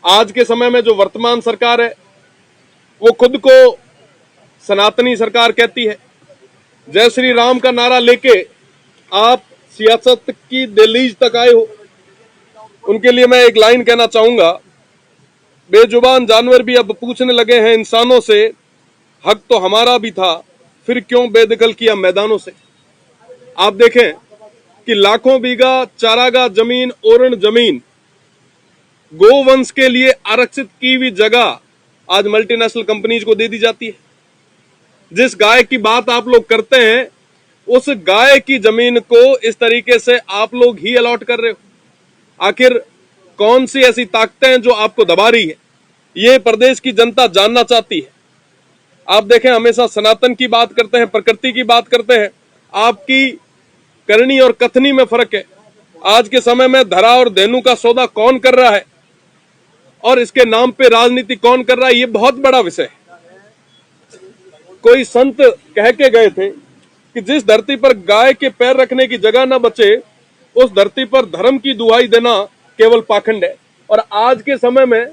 आज के समय में जो वर्तमान सरकार है वो खुद को सनातनी सरकार कहती है। जय श्री राम का नारा लेके आप सियासत की दहलीज तक आए हो। उनके लिए मैं एक लाइन कहना चाहूंगा, बेजुबान जानवर भी अब पूछने लगे हैं इंसानों से, हक तो हमारा भी था, फिर क्यों बेदखल किया मैदानों से। आप देखें कि लाखों बीघा चारागाह जमीन, ओरण जमीन, गोवंश के लिए आरक्षित की हुई जगह आज मल्टीनेशनल कंपनीज को दे दी जाती है। जिस गाय की बात आप लोग करते हैं, उस गाय की जमीन को इस तरीके से आप लोग ही अलॉट कर रहे हो। आखिर कौन सी ऐसी ताकतें हैं जो आपको दबा रही है, ये प्रदेश की जनता जानना चाहती है। आप देखें, हमेशा सनातन की बात करते हैं, प्रकृति की बात करते हैं, आपकी करनी और कथनी में फर्क है। आज के समय में धरा और धेनु का सौदा कौन कर रहा है और इसके नाम पे राजनीति कौन कर रहा है, ये बहुत बड़ा विषय है। कोई संत कह के गए थे कि जिस धरती पर गाय के पैर रखने की जगह न बचे, उस धरती पर धर्म की दुहाई देना केवल पाखंड है। और आज के समय में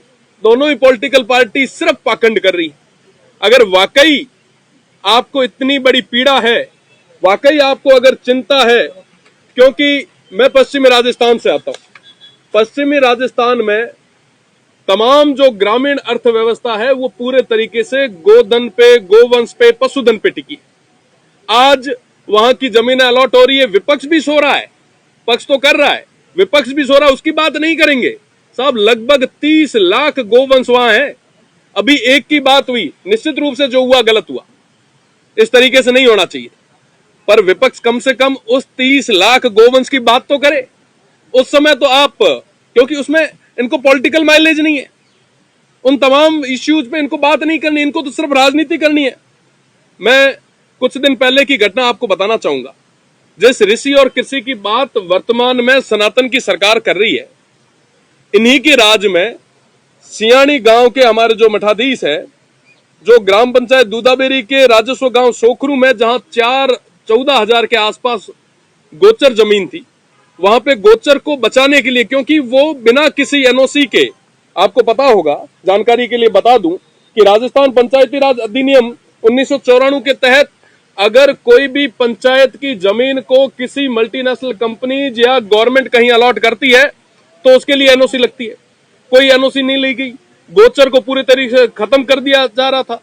दोनों ही पॉलिटिकल पार्टी सिर्फ पाखंड कर रही है। अगर वाकई आपको इतनी बड़ी पीड़ा है, वाकई आपको अगर चिंता है, क्योंकि मैं पश्चिमी राजस्थान से आता हूं। पश्चिमी राजस्थान में तमाम जो ग्रामीण अर्थव्यवस्था है वो पूरे तरीके से गोधन पे, गोवंश पे, पशुधन पे टिकी है। आज वहां की जमीनें अलॉट हो रही है, विपक्ष भी सो रहा है, पक्ष तो कर रहा है, विपक्ष भी सो रहा है, उसकी बात नहीं करेंगे साहब। लगभग 30 लाख गोवंश वहां है। अभी एक की बात हुई, निश्चित रूप से जो हुआ गलत हुआ, इस तरीके से नहीं होना चाहिए, पर विपक्ष कम से कम उस 30 लाख गोवंश की बात तो करे। उस समय तो आप, क्योंकि उसमें इनको पॉलिटिकल माइलेज नहीं है, उन तमाम इश्यूज पे इनको बात नहीं करनी, इनको तो सिर्फ राजनीति करनी है। मैं कुछ दिन पहले की घटना आपको बताना चाहूंगा। जिस ऋषि और कृषि की बात वर्तमान में सनातन की सरकार कर रही है, इन्हीं के राज में सियाणी गांव के हमारे जो मठाधीश है, जो ग्राम पंचायत दूधाबेरी के राजस्व गांव सोखरू में, जहां 14,000 के आसपास गोचर जमीन थी, वहां पे गोचर को बचाने के लिए, क्योंकि वो बिना किसी एनओसी के, आपको पता होगा, जानकारी के लिए बता दूं कि राजस्थान पंचायती राज अधिनियम 1994 के तहत अगर कोई भी पंचायत की जमीन को किसी मल्टीनेशनल कंपनी या गवर्नमेंट कहीं अलॉट करती है तो उसके लिए एनओसी लगती है। कोई एनओसी नहीं ली गई, गोचर को पूरी तरीके से खत्म कर दिया जा रहा था।